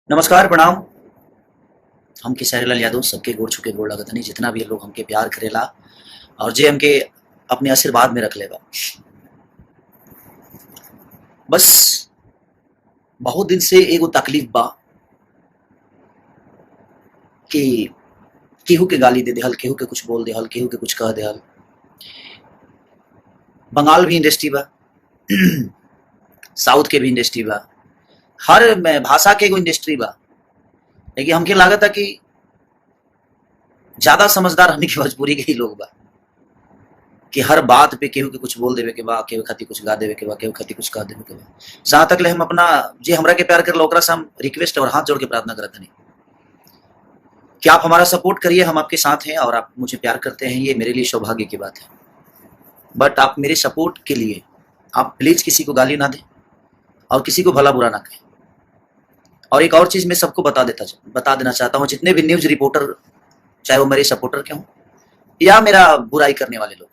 नमस्कार प्रणाम। हम खेसारी यादव सबके गोड़ छुके गोड़ लगत नहीं जितना भी लोग हमके प्यार करेला और जे हमके अपने आशीर्वाद में रख लेगा। बस बहुत दिन से एगो तकलीफ बा कि केहू के गाली दे देहल, केहू के कुछ बोल देहल, केहू के कुछ कह देहल। बंगाल भी इंडस्ट्री बा साउथ के भी इंडस्ट्री बा, हर भाषा के एगो इंडस्ट्री बा। लेकिन हमके लागत है कि ज्यादा समझदार हमनी के भोजपुरी के ही लोग बा कि हर बात पे केहू के कुछ बोल देवे के बा, केहू खातिर कुछ गा देवे के बा, केहू खातिर कुछ कह देवे के बा। जहां तक ले हम अपना जे हमरा के प्यार कर ओकरा से हम रिक्वेस्ट और हाथ जोड़ के प्रार्थना करते नहीं कि आप हमारा सपोर्ट करिए, हम आपके साथ हैं और आप मुझे प्यार करते हैं, ये मेरे लिए सौभाग्य की बात है। बट आप मेरे सपोर्ट के लिए आप प्लीज किसी को गाली ना दें और किसी को भला बुरा ना कहें। और एक और चीज मैं सबको बता देना चाहता हूँ, जितने भी न्यूज रिपोर्टर चाहे वो मेरे सपोर्टर के हों या मेरा बुराई करने वाले लोग,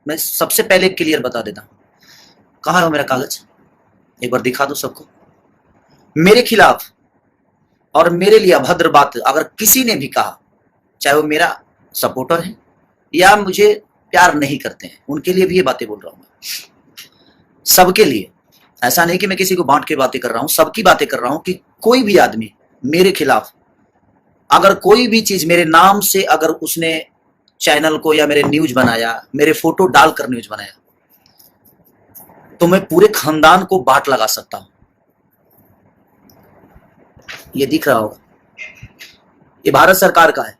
मैं सबसे पहले क्लियर बता देता हूँ। कहाँ है वो मेरा कागज, एक बार दिखा दो सबको। मेरे खिलाफ और मेरे लिए अभद्र बात अगर किसी ने भी कहा, चाहे वो मेरा सपोर्टर है या मुझे प्यार नहीं करते हैं, उनके लिए भी ये बातें बोल रहा हूँ मैं, सबके लिए। ऐसा नहीं कि मैं किसी को बांट के बातें कर रहा हूँ, सबकी बातें कर रहा हूँ कि कोई भी आदमी मेरे खिलाफ अगर कोई भी चीज मेरे नाम से अगर उसने चैनल को या मेरे न्यूज बनाया, मेरे फोटो डालकर न्यूज बनाया, तो मैं पूरे खानदान को बाट लगा सकता हूं। ये दिख रहा होगा, ये भारत सरकार का है,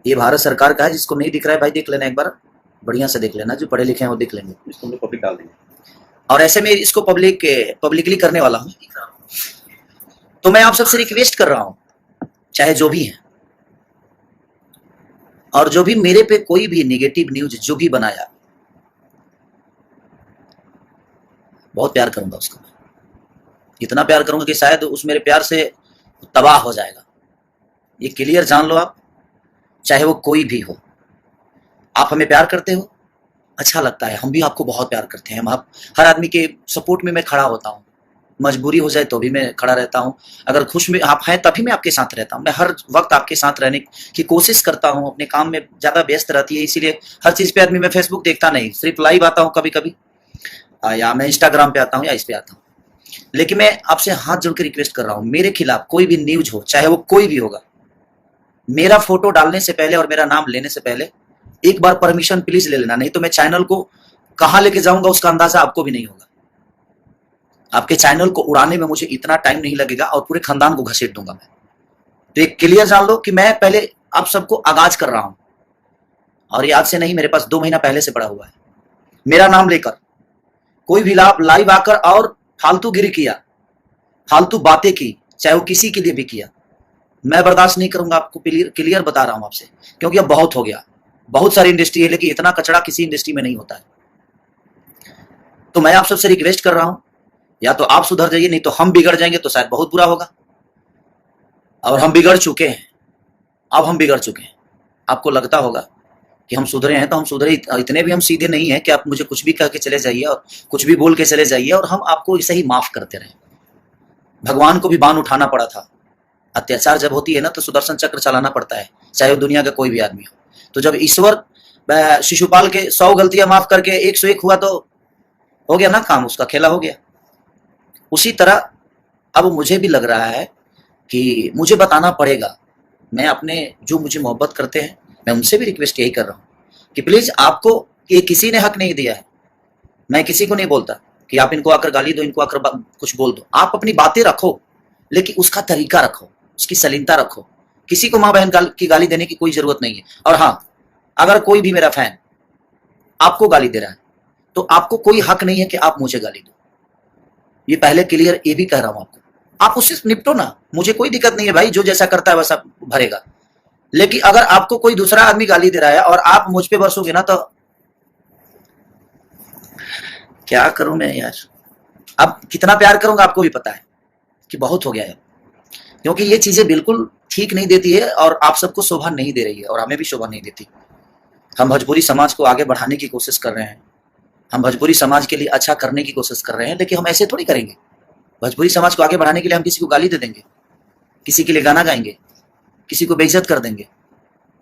ये भारत सरकार का है। जिसको नहीं दिख रहा है भाई देख लेना, एक बार बढ़िया से देख लेना, जो पढ़े लिखे हैं वो देख लेंगे। इसको हम लोग पब्लिक डाल देंगे और ऐसे में इसको पब्लिकली करने वाला हूं। तो मैं आप सबसे रिक्वेस्ट कर रहा हूं, चाहे जो भी है और जो भी मेरे पे कोई भी नेगेटिव न्यूज जो भी बनाया, बहुत प्यार करूंगा उसको, इतना प्यार करूंगा कि शायद उस मेरे प्यार से तबाह हो जाएगा। ये क्लियर जान लो आप, चाहे वो कोई भी हो। आप हमें प्यार करते हो, अच्छा लगता है, हम भी आपको बहुत प्यार करते हैं। हम आप हर आदमी के सपोर्ट में मैं खड़ा होता हूँ, मजबूरी हो जाए तो भी मैं खड़ा रहता हूँ, अगर खुश में आप हैं तभी मैं आपके साथ रहता हूँ। मैं हर वक्त आपके साथ रहने की कोशिश करता हूँ, अपने काम में ज्यादा व्यस्त रहती है, इसीलिए हर चीज पे आदमी मैं फेसबुक देखता नहीं, सिर्फ लाइव आता हूँ कभी कभी, या मैं इंस्टाग्राम पे आता हूँ या इस पे आता हूँ। लेकिन मैं आपसे हाथ जोड़ के रिक्वेस्ट कर रहा हूँ, मेरे खिलाफ कोई भी न्यूज हो, चाहे वो कोई भी होगा, मेरा फोटो डालने से पहले और मेरा नाम लेने से पहले एक बार परमिशन प्लीज ले लेना, नहीं तो मैं चैनल को कहां लेके जाऊंगा उसका अंदाजा आपको भी नहीं होगा। आपके चैनल को उड़ाने में मुझे इतना टाइम नहीं लगेगा और पूरे खानदान को घसीट दूंगा मैं। तो एक क्लियर जान लो कि मैं पहले आप सबको आगाज कर रहा हूं, और ये आज से नहीं, मेरे पास 2 महीना पहले से पड़ा हुआ है। मेरा नाम लेकर कोई भी लाइव आकर और फालतू गिरी किया, फालतू बातें की, चाहे वो किसी के लिए भी किया, मैं बर्दाश्त नहीं करूंगा। आपको क्लियर बता रहा हूं आपसे, क्योंकि अब बहुत हो गया। बहुत सारी इंडस्ट्री है लेकिन इतना कचरा किसी इंडस्ट्री में नहीं होता है। तो मैं आप सबसे रिक्वेस्ट कर रहा हूं, या तो आप सुधर जाइए, नहीं तो हम बिगड़ जाएंगे तो शायद बहुत बुरा होगा। और हम बिगड़ चुके हैं, अब हम बिगड़ चुके हैं। आपको लगता होगा कि हम सुधरे हैं, तो हम सुधरे इतने भी हम सीधे नहीं है कि आप मुझे कुछ भी कह के चले जाइए और कुछ भी बोल के चले जाइए और हम आपको इसे ही माफ करते रहे। भगवान को भी बाण उठाना पड़ा था। अत्याचार जब होती है ना तो सुदर्शन चक्र चलाना पड़ता है, चाहे वो दुनिया का कोई भी आदमी हो। तो जब ईश्वर शिशुपाल के 100 गलतियां माफ करके 101 हुआ तो हो गया ना काम, उसका खेला हो गया। उसी तरह अब मुझे भी लग रहा है कि मुझे बताना पड़ेगा। मैं अपने जो मुझे मोहब्बत करते हैं, मैं उनसे भी रिक्वेस्ट यही कर रहा हूँ कि प्लीज, आपको ये किसी ने हक नहीं दिया है। मैं किसी को नहीं बोलता कि आप इनको आकर गाली दो, इनको आकर कुछ बोल दो। आप अपनी बातें रखो, लेकिन उसका तरीका रखो, उसकी सलीनता रखो। किसी को माँ बहन की गाली देने की कोई जरूरत नहीं है। और हाँ, अगर कोई भी मेरा फैन आपको गाली दे रहा है तो आपको कोई हक नहीं है कि आप मुझे गाली दो। ये पहले क्लियर ये भी कह रहा हूं आपको, आप उससे निपटो ना, मुझे कोई दिक्कत नहीं है भाई, जो जैसा करता है वैसा भरेगा। लेकिन अगर आपको कोई दूसरा आदमी गाली दे रहा है और आप मुझ पे बरसोगे ना, तो क्या करूं मैं यार। अब कितना प्यार करूंगा आपको भी पता है कि बहुत हो गया है, क्योंकि ये चीजें बिल्कुल ठीक नहीं देती है और आप सबको शोभा नहीं दे रही है और हमें भी शोभा नहीं देती। हम भोजपुरी समाज को आगे बढ़ाने की कोशिश कर रहे हैं, हम भोजपुरी समाज के लिए अच्छा करने की कोशिश कर रहे हैं, लेकिन हम ऐसे थोड़ी करेंगे। भोजपुरी समाज को आगे बढ़ाने के लिए हम किसी को गाली दे देंगे, किसी के लिए गाना गाएंगे, किसी को बेइज्जत कर देंगे?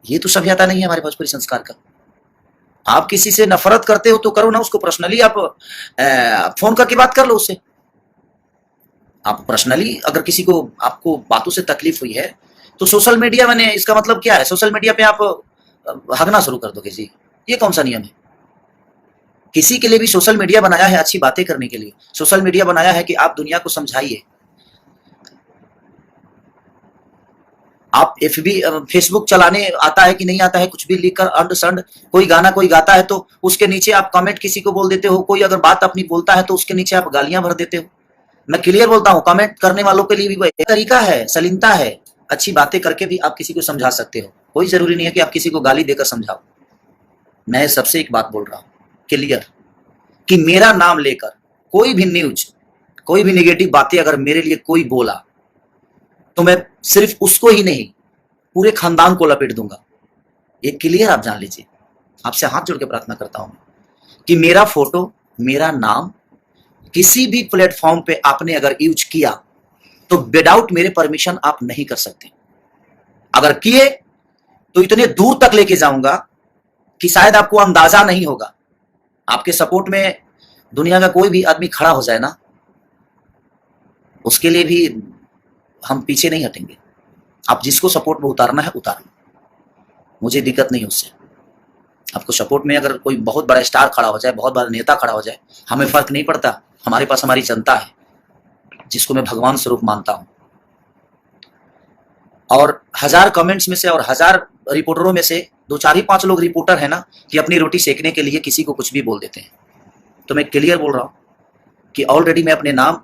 ये तो सभ्यता नहीं है हमारे भोजपुरी संस्कार का। आप किसी से नफरत करते हो तो करो ना, उसको पर्सनली आप फोन करके बात कर लो उससे। आप पर्सनली अगर किसी को आपको बातों से तकलीफ हुई है तो सोशल मीडिया में, इसका मतलब क्या है? सोशल मीडिया पे आप हगना शुरू कर दोगे जी? ये कौन सा नियम है? किसी के लिए भी सोशल मीडिया बनाया है अच्छी बातें करने के लिए, सोशल मीडिया बनाया है कि आप दुनिया को समझाइए। आप एफबी फेसबुक चलाने आता है कि नहीं आता है, कुछ भी लिखकर अंड संड, कोई गाना कोई गाता है तो उसके नीचे आप कमेंट किसी को बोल देते हो, कोई अगर बात अपनी बोलता है तो उसके नीचे आप गालियां भर देते हो। मैं क्लियर बोलता हूं, कमेंट करने वालों के लिए भी तरीका है, सलीनता है। अच्छी बातें करके भी आप किसी को समझा सकते हो, कोई जरूरी नहीं है कि आप किसी को गाली देकर समझाओ। मैं सबसे एक बात बोल रहा हूं क्लियर, कि मेरा नाम लेकर कोई भी न्यूज, कोई भी नेगेटिव बातें अगर मेरे लिए कोई बोला तो मैं सिर्फ उसको ही नहीं, पूरे खानदान को लपेट दूंगा। ये क्लियर आप जान लीजिए। आपसे हाथ जोड़ के प्रार्थना करता हूं कि मेरा फोटो, मेरा नाम किसी भी प्लेटफॉर्म पे आपने अगर यूज किया तो विदाउट मेरे परमिशन आप नहीं कर सकते। अगर किए तो इतने दूर तक लेके जाऊंगा कि शायद आपको अंदाजा नहीं होगा। आपके सपोर्ट में दुनिया का कोई भी आदमी खड़ा हो जाए ना, उसके लिए भी हम पीछे नहीं हटेंगे। आप जिसको सपोर्ट में उतारना है उतार लो, मुझे दिक्कत नहीं उससे। आपको सपोर्ट में अगर कोई बहुत बड़ा स्टार खड़ा हो जाए, बहुत बड़ा नेता खड़ा हो जाए, हमें फर्क नहीं पड़ता। हमारे पास हमारी जनता है जिसको मैं भगवान स्वरूप मानता हूं। और 1000 कमेंट्स में से और 1000 रिपोर्टरों में से 2 4 ही 5 लोग रिपोर्टर है ना, कि अपनी रोटी सेकने के लिए किसी को कुछ भी बोल देते हैं। तो मैं क्लियर बोल रहा हूं कि ऑलरेडी मैं अपने नाम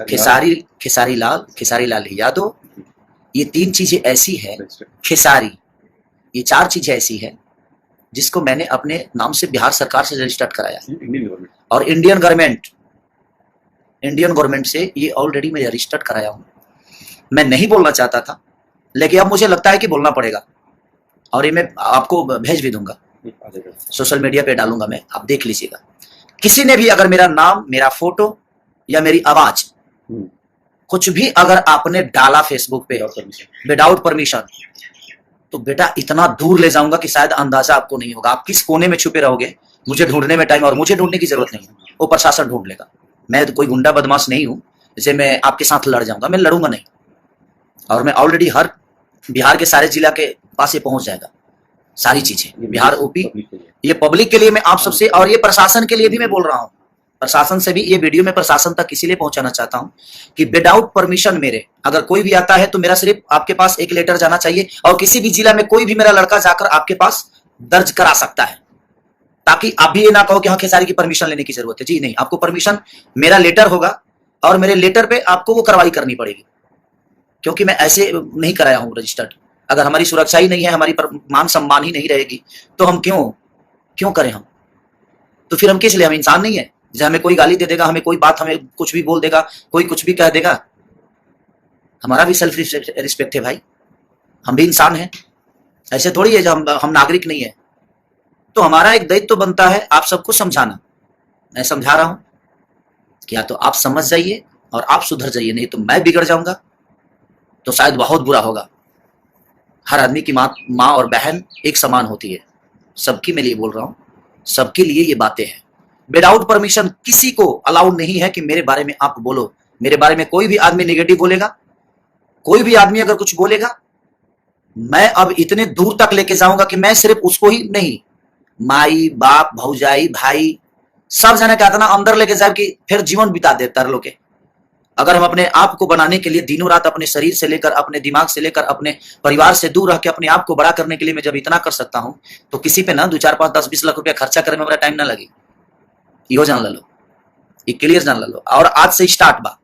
खेसारी लाल यादव, ये 3 चीजें ऐसी है, खेसारी, ये 4 चीजें ऐसी है जिसको मैंने अपने नाम से बिहार सरकार से रजिस्टर्ड कराया, और इंडियन गवर्नमेंट से ये ऑलरेडी मैं रजिस्टर्ड कराया हूं। मैं नहीं बोलना चाहता था, लेकिन अब मुझे लगता है कि बोलना पड़ेगा, और ये मैं आपको भेज भी दूंगा, सोशल मीडिया पे डालूंगा मैं, आप देख लीजिएगा। किसी ने भी अगर मेरा नाम, मेरा फोटो या मेरी आवाज कुछ भी अगर आपने डाला फेसबुक पे विदाउट परमिशन, तो बेटा इतना दूर ले जाऊंगा कि शायद अंदाजा आपको नहीं होगा। आप किस कोने में छुपे रहोगे, मुझे ढूंढने में टाइम, और मुझे ढूंढने की जरूरत नहीं है, वो प्रशासन ढूंढ लेगा। मैं तो कोई गुंडा बदमाश नहीं हूं जैसे मैं आपके साथ लड़ जाऊंगा, मैं लड़ूंगा नहीं। और मैं ऑलरेडी हर बिहार के सारे जिला के पास ये पहुंच जाएगा, सारी चीजें, बिहार यूपी। ये पब्लिक के लिए मैं आप सबसे, और ये प्रशासन के लिए भी मैं बोल रहा हूं, प्रशासन से भी ये वीडियो में प्रशासन तक इसीलिए पहुंचाना चाहता हूं कि विदाउट परमिशन मेरे अगर कोई भी आता है तो मेरा सिर्फ आपके पास एक लेटर जाना चाहिए, और किसी भी जिला में कोई भी मेरा लड़का जाकर आपके पास दर्ज करा सकता है, ताकि आप भी ये ना कहो कि हाँ खेसारी की परमिशन लेने की जरूरत है। जी नहीं, आपको परमिशन, मेरा लेटर होगा और मेरे लेटर पे आपको वो कार्रवाई करनी पड़ेगी, क्योंकि मैं ऐसे नहीं कराया हूं रजिस्टर्ड। अगर हमारी सुरक्षा ही नहीं है, हमारी मान सम्मान ही नहीं रहेगी, तो हम क्यों करें? हम तो फिर हम किस लिए? हम इंसान नहीं है? जैसे हमें कोई गाली दे देगा, हमें कोई बात, हमें कुछ भी बोल देगा, कोई कुछ भी कह देगा, हमारा भी सेल्फ रिस्पेक्ट है भाई, हम भी इंसान हैं। ऐसे थोड़ी है जब हम नागरिक नहीं है। तो हमारा एक दायित्व तो बनता है आप सबको समझाना। मैं समझा रहा हूं कि या तो आप समझ जाइए और आप सुधर जाइए, नहीं तो मैं बिगड़ जाऊंगा तो शायद बहुत बुरा होगा। हर आदमी की माँ और बहन एक समान होती है, सबके लिए बोल रहा हूं, सबके लिए ये बातें हैं। विदाउट परमिशन किसी को अलाउड नहीं है कि मेरे बारे में आप बोलो। मेरे बारे में कोई भी आदमी नेगेटिव बोलेगा, कोई भी आदमी अगर कुछ बोलेगा, मैं अब इतने दूर तक लेके जाऊंगा कि मैं सिर्फ उसको ही नहीं, माई बाप भौजाई भाई सब जने कहता ना अंदर लेके जाए कि फिर जीवन बिता देता लोग के। अगर हम अपने आप को बनाने के लिए दिनों रात अपने शरीर से लेकर, अपने दिमाग से लेकर, अपने परिवार से दूर रह के अपने आप को बड़ा करने के लिए मैं जब इतना कर सकता हूं, तो किसी पे ना 2 4 5 10 20 लाख रुपया खर्चा करने में मेरा टाइम ना लगे। यो जान लो, ये क्लियर जान लो। और आज से स्टार्ट बा,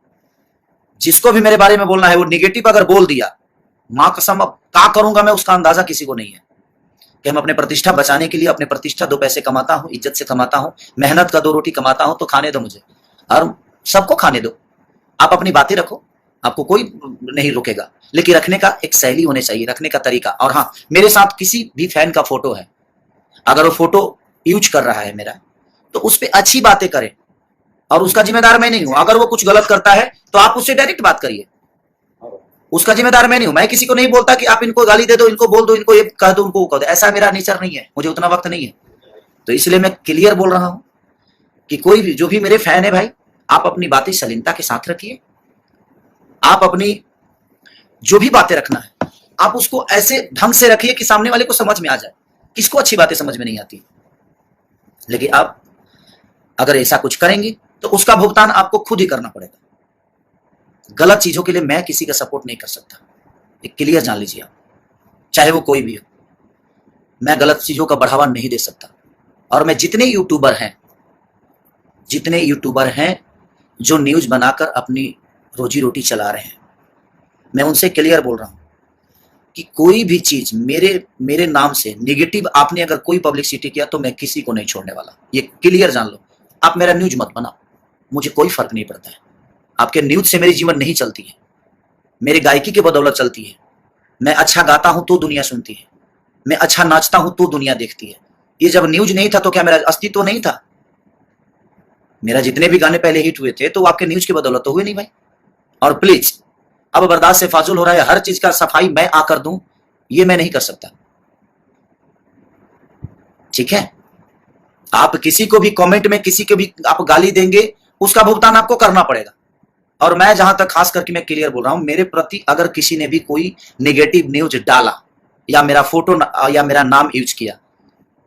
जिसको भी मेरे बारे में बोलना है वो निगेटिव अगर बोल दिया, मां कसम अब क्या करूंगा मैं उसका अंदाजा किसी को नहीं है। कि हम अपने प्रतिष्ठा बचाने के लिए, अपने प्रतिष्ठा 2 पैसे कमाता हूं, इज्जत से कमाता हूं, मेहनत का 2 रोटी कमाता हूं, तो खाने दो मुझे और सबको खाने दो। आप अपनी बातें रखो, आपको कोई नहीं रोकेगा, लेकिन रखने का एक शैली होनी चाहिए, रखने का तरीका। और हाँ, मेरे साथ किसी भी फैन का फोटो है, अगर वो फोटो यूज कर रहा है मेरा, तो उस पर अच्छी बातें करें, और उसका जिम्मेदार मैं नहीं हूं। अगर वो कुछ गलत करता है तो आप उससे डायरेक्ट बात करिए, उसका जिम्मेदार मैं नहीं हूं। मैं किसी को नहीं बोलता कि आप इनको गाली दे दो, इनको बोल दो, इनको ये कह दो, उनको वो कह दो। ऐसा मेरा नेचर नहीं है, मुझे उतना वक्त नहीं है। तो इसलिए मैं क्लियर बोल रहा हूं कि कोई भी जो भी मेरे फैन है भाई, आप अपनी बातें सलीनता के साथ रखिए। आप अपनी जो भी बातें रखना है आप उसको ऐसे ढंग से रखिए कि सामने वाले को समझ में आ जाए। किसको अच्छी बातें समझ में नहीं आती, लेकिन आप अगर ऐसा कुछ करेंगे तो उसका भुगतान आपको खुद ही करना पड़ेगा। गलत चीजों के लिए मैं किसी का सपोर्ट नहीं कर सकता, एक क्लियर जान लीजिए आप, चाहे वो कोई भी हो। मैं गलत चीजों का बढ़ावा नहीं दे सकता। और मैं जितने यूट्यूबर हैं जो न्यूज बनाकर अपनी रोजी रोटी चला रहे हैं, मैं उनसे क्लियर बोल रहा हूं कि कोई भी चीज मेरे नाम से नेगेटिव आपने अगर कोई पब्लिसिटी किया तो मैं किसी को नहीं छोड़ने वाला, ये क्लियर जान लो। आप मेरा न्यूज मत बनाओ, मुझे कोई फर्क नहीं पड़ता है। आपके न्यूज से मेरी जीवन नहीं चलती है, मेरी गायकी के बदौलत चलती है। मैं अच्छा गाता हूं तो दुनिया सुनती है, मैं अच्छा नाचता हूं तो दुनिया देखती है। ये जब न्यूज नहीं था तो क्या मेरा अस्तित्व नहीं था? मेरा जितने भी गाने पहले हिट हुए थे तो आपके न्यूज की बदौलत तो हुए नहीं भाई। और प्लीज अब बर्दाश्त से फाजुल हो रहा है, हर चीज का सफाई मैं आकर दूं, ये मैं नहीं कर सकता। ठीक है, आप किसी को भी कमेंट में किसी को भी आप गाली देंगे, उसका भुगतान आपको करना पड़ेगा। और मैं जहां तक खास करके मैं क्लियर बोल रहा हूं, मेरे प्रति अगर किसी ने भी कोई नेगेटिव न्यूज डाला या मेरा फोटो या मेरा नाम यूज किया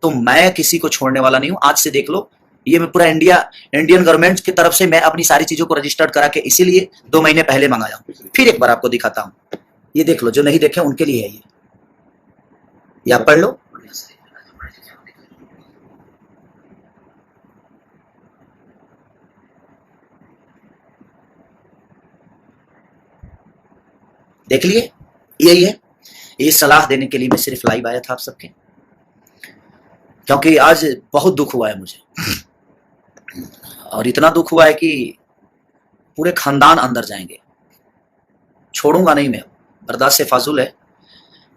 तो मैं किसी को छोड़ने वाला नहीं हूं। आज से देख लो, ये मैं पूरा इंडियन गवर्नमेंट की तरफ से मैं अपनी सारी चीजों को रजिस्टर्ड करा के इसीलिए 2 महीने पहले मंगाया हूं। फिर एक बार आपको दिखाता हूं, ये देख लो, जो नहीं देखे उनके लिए है ये आप पढ़ लो। देख लिए, यही है। ये सलाह देने के लिए मैं सिर्फ लाइव आया था आप सबके, क्योंकि आज बहुत दुख हुआ है मुझे, और इतना दुख हुआ है कि पूरे खानदान अंदर जाएंगे, छोड़ूंगा नहीं मैं। बर्दाश्त से फाजुल है।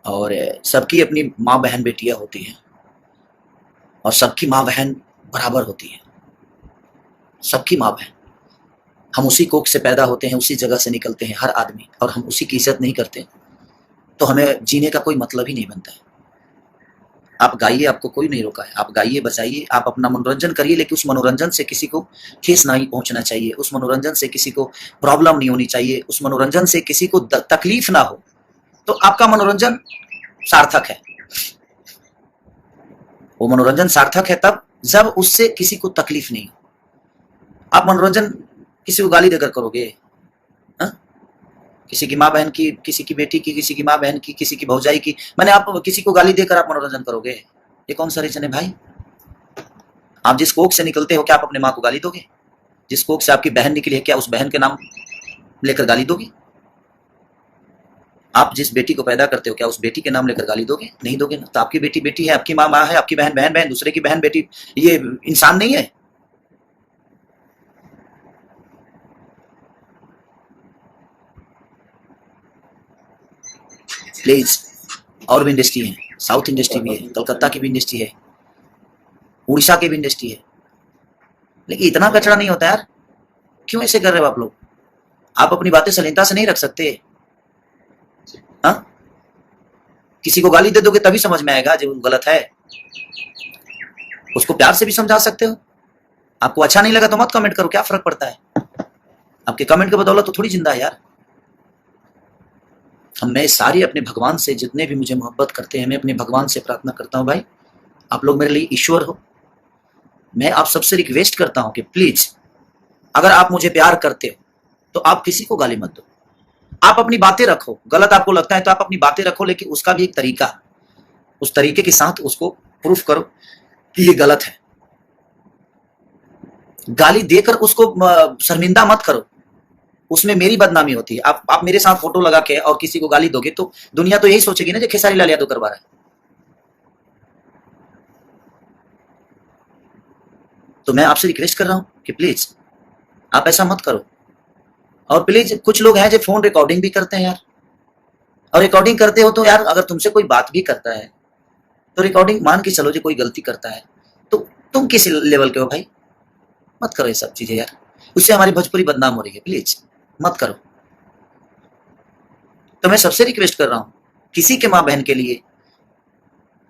और सबकी अपनी माँ बहन बेटियां होती हैं, और सबकी माँ बहन बराबर होती है। सबकी माँ बहन, हम उसी कोख से पैदा होते हैं, उसी जगह से निकलते हैं हर आदमी, और हम उसी की इज्जत नहीं करते तो हमें जीने का कोई मतलब ही नहीं बनता है। आप गाइए, आपको कोई नहीं रोका है, आप गाइए बजाइए, आप अपना मनोरंजन करिए, लेकिन उस मनोरंजन से किसी को ठेस नहीं पहुंचना चाहिए, उस मनोरंजन से किसी को प्रॉब्लम नहीं होनी चाहिए, उस मनोरंजन से किसी को तकलीफ ना हो, तो आपका मनोरंजन सार्थक है। वो मनोरंजन सार्थक है तब जब उससे किसी को तकलीफ नहीं हो। आप मनोरंजन किसी को गाली देकर करोगे, हा? किसी की माँ बहन की, किसी की बेटी की, किसी की माँ बहन की, किसी की भौजाई की, मैंने आप किसी को गाली देकर आप मनोरंजन करोगे? ये कौन सा रीजन है भाई? आप जिस कोख से निकलते हो क्या आप अपने माँ को गाली दोगे? जिस कोख से आपकी बहन निकली है क्या उस बहन के नाम लेकर गाली दोगे? आप जिस बेटी को पैदा करते हो क्या उस बेटी के नाम लेकर गाली दोगे? नहीं दोगे ना। तो आपकी बेटी बेटी है, आपकी माँ माँ है, आपकी बहन बहन, दूसरे की बहन बेटी, ये इंसान नहीं है? प्लीज, और भी इंडस्ट्री है, साउथ इंडस्ट्री भी है, कलकत्ता की भी इंडस्ट्री है, उड़ीसा की भी इंडस्ट्री है, लेकिन इतना कचरा नहीं होता यार। क्यों ऐसे कर रहे हो आप लोग? आप अपनी बातें सलीलता से नहीं रख सकते? हाँ, किसी को गाली दे दोगे तभी समझ में आएगा जब वो गलत है। उसको प्यार से भी समझा सकते हो। आपको अच्छा नहीं लगा तो मत कमेंट करो, क्या फर्क पड़ता है? आपके कमेंट के बदौलत तो थोड़ी जिंदा है यार। मैं सारी अपने भगवान से, जितने भी मुझे मोहब्बत करते हैं, मैं अपने भगवान से प्रार्थना करता हूँ भाई, आप लोग मेरे लिए ईश्वर हो। मैं आप सबसे रिक्वेस्ट करता हूँ कि प्लीज, अगर आप मुझे प्यार करते हो तो आप किसी को गाली मत दो। आप अपनी बातें रखो, गलत आपको लगता है तो आप अपनी बातें रखो, लेकिन उसका भी एक तरीका, उस तरीके के साथ उसको प्रूफ करो कि ये गलत है। गाली देकर उसको शर्मिंदा मत करो, उसमें मेरी बदनामी होती है। आप मेरे साथ फोटो लगा के और किसी को गाली दोगे तो दुनिया तो यही सोचेगी ना जो खेसारी लाल यादव करवा रहा है। तो मैं आपसे रिक्वेस्ट कर रहा हूं कि प्लीज आप ऐसा मत करो। और प्लीज, कुछ लोग हैं जो फोन रिकॉर्डिंग भी करते हैं यार, और रिकॉर्डिंग करते हो तो यार अगर तुमसे कोई बात भी करता है तो रिकॉर्डिंग मान के चलो जो कोई गलती करता है तो तुम किस लेवल के हो भाई? मत करो ये सब चीजें यार। उससे हमारी भोजपुरी बदनाम हो रही है। प्लीज मत करो। तो मैं सबसे रिक्वेस्ट कर रहा हूं, किसी के माँ बहन के लिए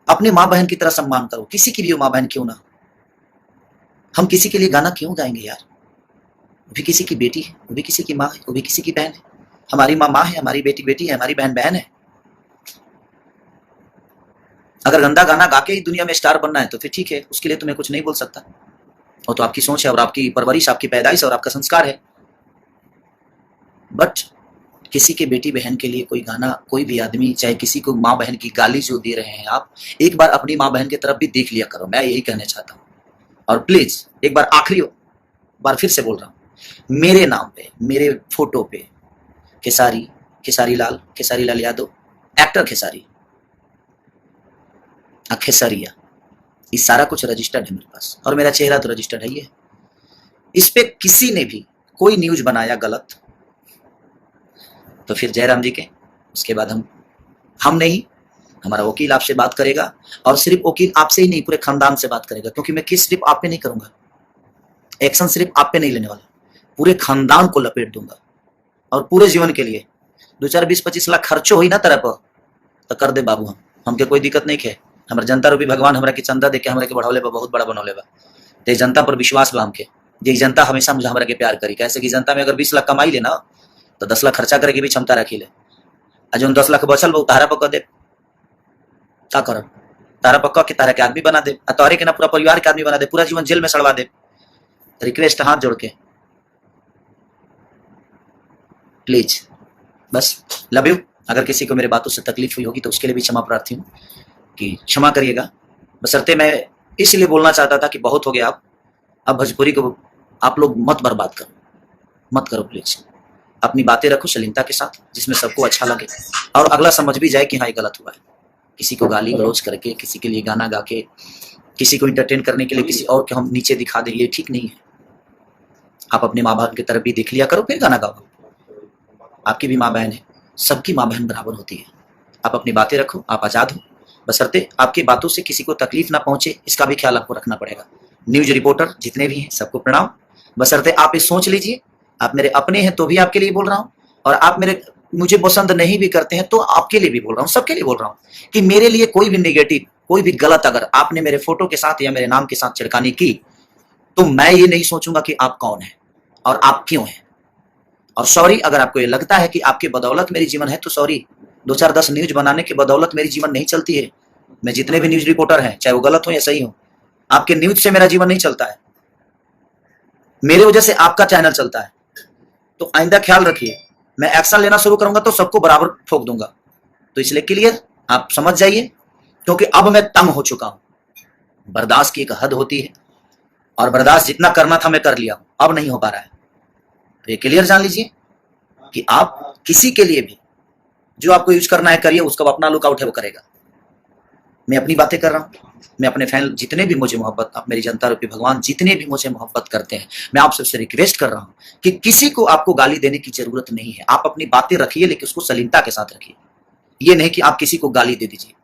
अपने माँ बहन की तरह सम्मान करो, किसी की भी माँ बहन क्यों ना। हम किसी के लिए गाना क्यों गाएंगे यार? वो भी किसी की बेटी है, वो भी किसी की माँ है, वो भी किसी की बहन है। हमारी माँ माँ है, हमारी बेटी बेटी है, हमारी बहन बहन है। अगर गंदा गाना गा के ही दुनिया में स्टार बनना है तो फिर ठीक है, उसके लिए तो मैं कुछ नहीं बोल सकता। वो तो आपकी सोच है और आपकी परवरिश, आपकी पैदाइश और आपका संस्कार है। बट किसी के बेटी बहन के लिए कोई गाना, कोई भी आदमी, चाहे किसी को माँ बहन की गाली जो दे रहे हैं आप, एक बार अपनी माँ बहन की तरफ भी देख लिया करो। मैं यही कहना चाहता हूँ। और प्लीज एक बार आखिरी बार फिर से बोल रहा हूँ, मेरे नाम पे, मेरे फोटो पे खेसारी लाल यादव, एक्टर खेसारी, खेसरिया, ये सारा कुछ रजिस्टर्ड है मेरे पास और मेरा चेहरा तो रजिस्टर्ड है ही है। इस पे किसी ने भी कोई न्यूज बनाया गलत तो फिर जयराम जी के, उसके बाद हम नहीं, हमारा वकील आपसे बात करेगा और सिर्फ वकील आपसे ही नहीं, पूरे खानदान से बात करेगा। क्योंकि मैं केस सिर्फ आप पे नहीं करूंगा, एक्शन सिर्फ आप पे नहीं लेने वाला, पूरे खानदान को लपेट दूंगा और पूरे जीवन के लिए 2, 4, 20, 25 लाख खर्चो हुई ना तरह पर तो कर दे बाबू। हमके कोई दिक्कत नहीं है। हमारे जनता रूपी भगवान हमरा के चंदा देके हमरा के बढ़ौले बा, बहुत बड़ा बनौले बा। ते जनता पर विश्वास बा हमके, जे जनता हमेशा मुझे हमरा के प्यार करी। कैसे कि जनता में अगर 20 लाख कमाई ले ना तो 10 लाख खर्चा करे की भी क्षमता रखी ले। जो 10 लाख बचल वो तारा पक्का दे, क्या कर तारा पक्का के तारा के आदमी बना दे, तोहरे के ना पूरा परिवार के आदमी बना दे, पूरा जीवन जेल में सड़वा दे। रिक्वेस्ट हाथ जोड़ के, प्लीज बस, लव यू। अगर किसी को मेरे बातों से तकलीफ हुई होगी तो उसके लिए भी क्षमा प्रार्थी हूँ कि क्षमा करिएगा। बशर्ते मैं इसलिए बोलना चाहता था कि बहुत हो गया, अब भोजपुरी को आप लोग मत बर्बाद करो, मत करो प्लीज। अपनी बातें रखो शालीनता के साथ, जिसमें सबको अच्छा लगे और अगला समझ भी जाए कि हाँ ये गलत हुआ है। किसी को गाली गलौज करके, किसी के लिए गाना गा के, किसी को इंटरटेन करने के लिए किसी और को हम नीचे दिखा दें, ये ठीक नहीं है। आप अपने माँ बहन की तरफ भी देख लिया करो, फिर गाना गाओ। आपकी भी माँ बहन है, सबकी माँ बहन बराबर होती है। आप अपनी बातें रखो, आप आजाद हो, बशर्ते आपकी बातों से किसी को तकलीफ ना पहुंचे, इसका भी ख्याल आपको रखना पड़ेगा। न्यूज रिपोर्टर जितने भी हैं सबको प्रणाम। बशर्ते आप ये सोच लीजिए, आप मेरे अपने हैं तो भी आपके लिए बोल रहा हूँ, और आप मुझे पसंद नहीं भी करते हैं तो आपके लिए भी बोल रहा हूँ, सबके लिए बोल रहा हूँ कि मेरे लिए कोई भी नेगेटिव, कोई भी गलत अगर आपने मेरे फोटो के साथ या मेरे नाम के साथ छिड़कानी की तो मैं ये नहीं सोचूंगा कि आप कौन है और आप क्यों हैं। और सॉरी, अगर आपको ये लगता है कि आपके बदौलत मेरी जीवन है तो सॉरी। 2, 4, 10 न्यूज बनाने के बदौलत मेरी जीवन नहीं चलती है। मैं जितने भी न्यूज रिपोर्टर हैं, चाहे वो गलत हो या सही हो, आपके न्यूज से मेरा जीवन नहीं चलता है, मेरे वजह से आपका चैनल चलता है। तो आइंदा ख्याल रखिए, मैं एक्शन लेना शुरू करूंगा तो सबको बराबर ठोक दूंगा। तो इसलिए क्लियर, आप समझ जाइए, क्योंकि अब मैं तंग हो चुका हूं। बर्दाश्त की एक हद होती है और बर्दाश्त जितना करना था मैं कर लिया, अब नहीं हो पा रहा है। तो ये क्लियर जान लीजिए कि आप किसी के लिए भी जो आपको यूज करना है करिए, उसका अपना लुकआउट है वो करेगा। मैं अपनी बातें कर रहा हूं, मैं अपने फैन जितने भी मुझे मोहब्बत, आप मेरी जनता रूपी भगवान जितने भी मुझे मोहब्बत करते हैं, मैं आप सबसे रिक्वेस्ट कर रहा हूं कि किसी को आपको गाली देने की जरूरत नहीं है। आप अपनी बातें रखिए लेकिन उसको सलीमता के साथ रखिए। ये नहीं कि आप किसी को गाली दे दीजिए।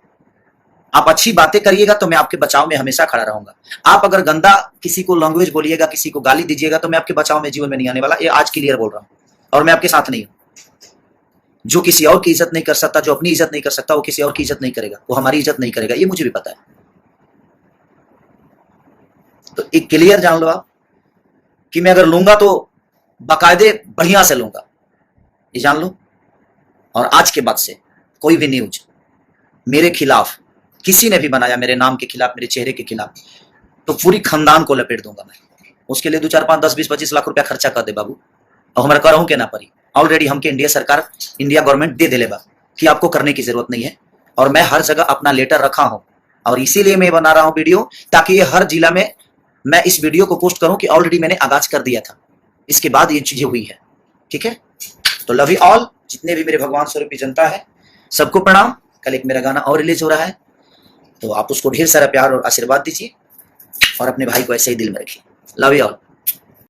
आप अच्छी बातें करिएगा तो मैं आपके बचाव में हमेशा खड़ा रहूंगा। आप अगर गंदा किसी को लैंग्वेज बोलिएगा, किसी को गाली दीजिएगा तो मैं आपके बचाव में जीवन में नहीं आने वाला। ये आज क्लियर बोल रहा हूं, और मैं आपके साथ नहीं हूं। जो किसी और की इज्जत नहीं कर सकता, जो अपनी इज्जत नहीं कर सकता, वो किसी और की इज्जत नहीं करेगा, वो हमारी इज्जत नहीं करेगा, ये मुझे भी पता है। तो एक क्लियर जान लो आप कि मैं अगर लूंगा तो बाकायदे बढ़िया से लूंगा, ये जान लो। और आज के बाद से कोई भी न्यूज मेरे खिलाफ किसी ने भी बनाया, मेरे नाम के खिलाफ, मेरे चेहरे के खिलाफ, तो पूरी खानदान को लपेट दूंगा मैं। उसके लिए 2, 4, 5, 10, 20, 25 लाख रुपया खर्चा कर दे बाबू, और हमारा करहूं के ना पड़ी। ऑलरेडी हमके इंडिया सरकार, इंडिया गवर्नमेंट दे दिले बा कि आपको करने की जरूरत नहीं है। और मैं हर जगह अपना लेटर रखा हूं, और इसीलिए मैं बना रहा हूं वीडियो, ताकि ये हर जिला में मैं इस वीडियो को पोस्ट करूं कि ऑलरेडी मैंने आगाज कर दिया था, इसके बाद ये चीजें हुई है। ठीक है, तो लव यू ऑल, जितने भी मेरे भगवान स्वरूपी जनता है सबको प्रणाम। कल एक मेरा गाना और रिलीज हो रहा है, तो आप उसको ढेर सारा प्यार और आशीर्वाद दीजिए और अपने भाई को ऐसे ही दिल में रखिए। Love you all.